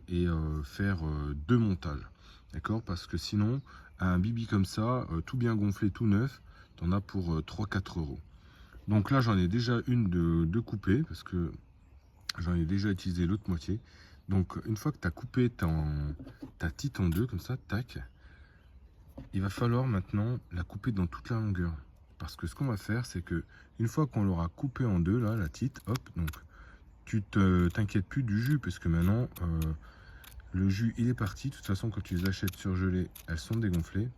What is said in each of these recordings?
et faire 2 montages. D'accord? Parce que sinon, un bibi comme ça, tout bien gonflé, tout neuf, tu en as pour 3-4 euros. Donc là, j'en ai déjà une de coupée parce que j'en ai déjà utilisé l'autre moitié. Donc une fois que tu as coupé ta tite en deux, comme ça, tac, il va falloir maintenant la couper dans toute la longueur. Parce que ce qu'on va faire, c'est que une fois qu'on l'aura coupé en deux, là, la tite, hop, donc tu t'inquiètes plus du jus, parce que maintenant, le jus, il est parti. De toute façon, quand tu les achètes surgelées, elles sont dégonflées,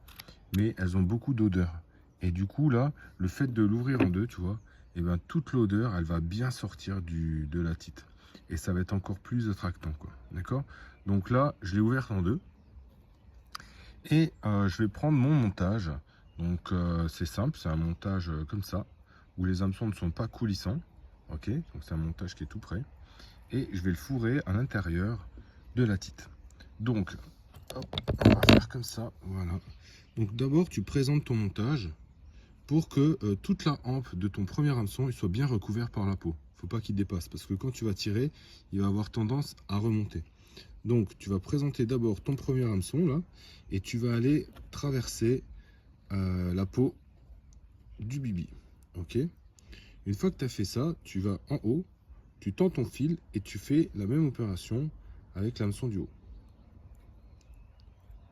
mais elles ont beaucoup d'odeur. Et du coup, là, le fait de l'ouvrir en deux, tu vois, et ben toute l'odeur, elle va bien sortir de la tite. Et ça va être encore plus attractant, quoi. D'accord? Donc là, je l'ai ouverte en deux. Et je vais prendre mon montage. Donc c'est simple, c'est un montage comme ça, où les hameçons ne sont pas coulissants. Ok, donc c'est un montage qui est tout prêt. Et je vais le fourrer à l'intérieur de la tite. Donc, hop, on va faire comme ça, voilà. Donc d'abord, tu présentes ton montage pour que toute la hampe de ton premier hameçon il soit bien recouvert par la peau. Faut pas qu'il dépasse, parce que quand tu vas tirer, il va avoir tendance à remonter. Donc tu vas présenter d'abord ton premier hameçon là, et tu vas aller traverser la peau du bibi. Ok. Une fois que tu as fait ça, tu vas en haut, tu tends ton fil et tu fais la même opération avec l'hameçon du haut.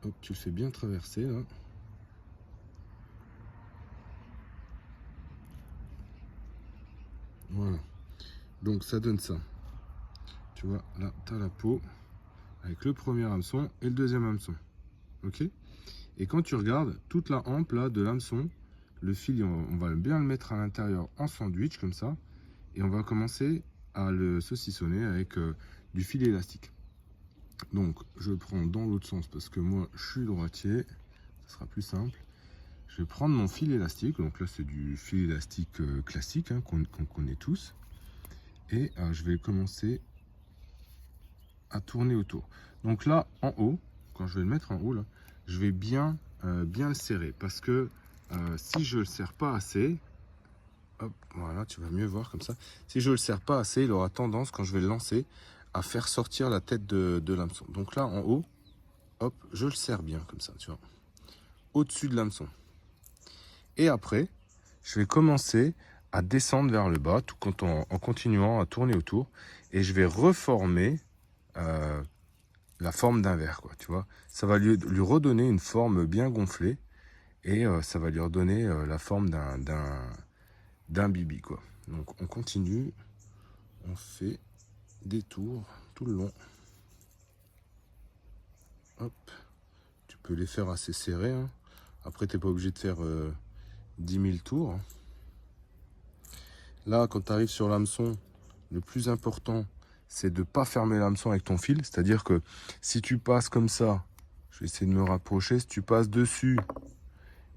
Hop, tu le fais bien traverser là. Voilà. Donc ça donne ça. Tu vois, là, tu as la peau avec le premier hameçon et le deuxième hameçon. Ok. Et quand tu regardes toute la hampe là de l'hameçon, le fil, on va bien le mettre à l'intérieur en sandwich comme ça. Et on va commencer à le saucissonner avec du fil élastique. Donc je prends dans l'autre sens parce que moi je suis droitier, ça sera plus simple. Je vais prendre mon fil élastique, donc là c'est du fil élastique classique hein, qu'on connaît tous. Et je vais commencer à tourner autour. Donc là en haut, quand je vais le mettre en haut là, je vais bien le serrer parce que si je le serre pas assez, hop, voilà, tu vas mieux voir comme ça. Si je le serre pas assez, il aura tendance, quand je vais le lancer, à faire sortir la tête de l'hameçon. Donc là, en haut, hop, je le serre bien comme ça, tu vois, au-dessus de l'hameçon. Et après, je vais commencer à descendre vers le bas, tout en continuant à tourner autour. Et je vais reformer la forme d'un verre, quoi, tu vois. Ça va lui redonner une forme bien gonflée. Et ça va lui redonner la forme d'un bibi, quoi. Donc on continue, on fait des tours tout le long. Hop, tu peux les faire assez serrés, hein. Après t'es pas obligé de faire 10 000 tours. Là quand tu arrives sur l'hameçon, le plus important c'est de pas fermer l'hameçon avec ton fil, c'est à dire que si tu passes comme ça, je vais essayer de me rapprocher, si tu passes dessus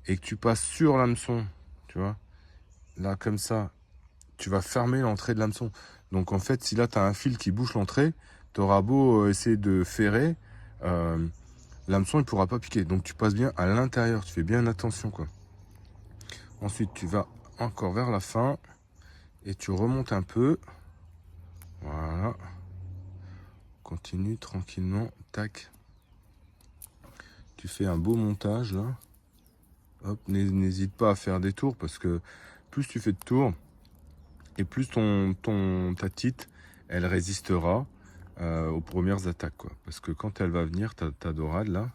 et que tu passes sur l'hameçon, tu vois, là comme ça, tu vas fermer l'entrée de l'hameçon. Donc en fait, si là tu as un fil qui bouche l'entrée, tu auras beau essayer de ferrer, l'hameçon il pourra pas piquer. Donc tu passes bien à l'intérieur, tu fais bien attention quoi. Ensuite tu vas encore vers la fin et tu remontes un peu. Voilà. Continue tranquillement, tac. Tu fais un beau montage là. Hop, n'hésite pas à faire des tours parce que plus tu fais de tours et plus ta tite elle résistera aux premières attaques quoi. Parce que quand elle va venir, ta dorade là,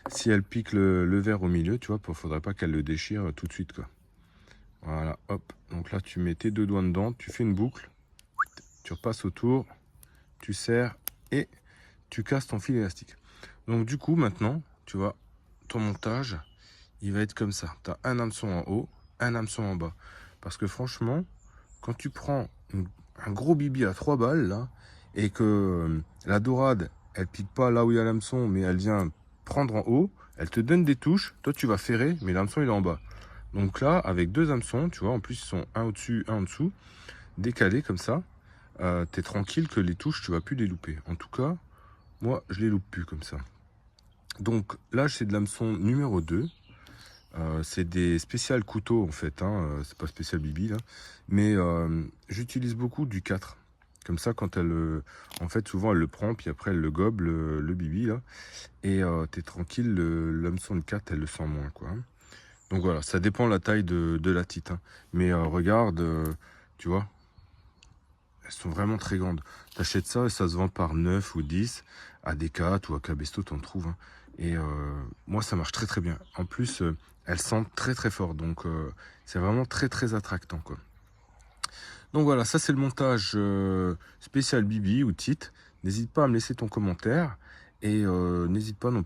si elle pique le verre au milieu, tu vois, il ne faudrait pas qu'elle le déchire tout de suite quoi. Voilà, hop. Donc là tu mets tes deux doigts dedans, tu fais une boucle, tu repasses autour, tu serres et tu casses ton fil élastique. Donc du coup maintenant, tu vois, ton montage, il va être comme ça. Tu as un hameçon en haut, un hameçon en bas. Parce que franchement, quand tu prends un gros bibi à 3 balles là, et que la dorade, elle pique pas là où il y a l'hameçon, mais elle vient prendre en haut, elle te donne des touches, toi tu vas ferrer, mais l'hameçon il est en bas. Donc là, avec deux hameçons, tu vois, en plus ils sont un au-dessus, un en dessous, décalés comme ça, t'es tranquille que les touches, tu vas plus les louper. En tout cas, moi, je les loupe plus comme ça. Donc là, c'est de l'hameçon numéro 2. C'est des spéciales couteaux en fait, hein, c'est pas spécial bibi là. Mais j'utilise beaucoup du 4. Comme ça, quand elle... en fait, souvent, elle le prend, puis après, elle le gobe, le bibi, là. Et t'es tranquille, l'hameçon de 4, elle le sent moins, quoi. Donc voilà, ça dépend la taille de la tite. Hein. Mais regarde, tu vois, elles sont vraiment très grandes. T'achètes ça et ça se vend par 9 ou 10. À Decat ou à Cabestos, t'en trouves. Hein. Et moi, ça marche très très bien. En plus, elles sentent très très fort. Donc c'est vraiment très très attractant, quoi. Donc voilà, ça c'est le montage spécial Bibi ou Tite. N'hésite pas à me laisser ton commentaire. Et n'hésite pas non plus.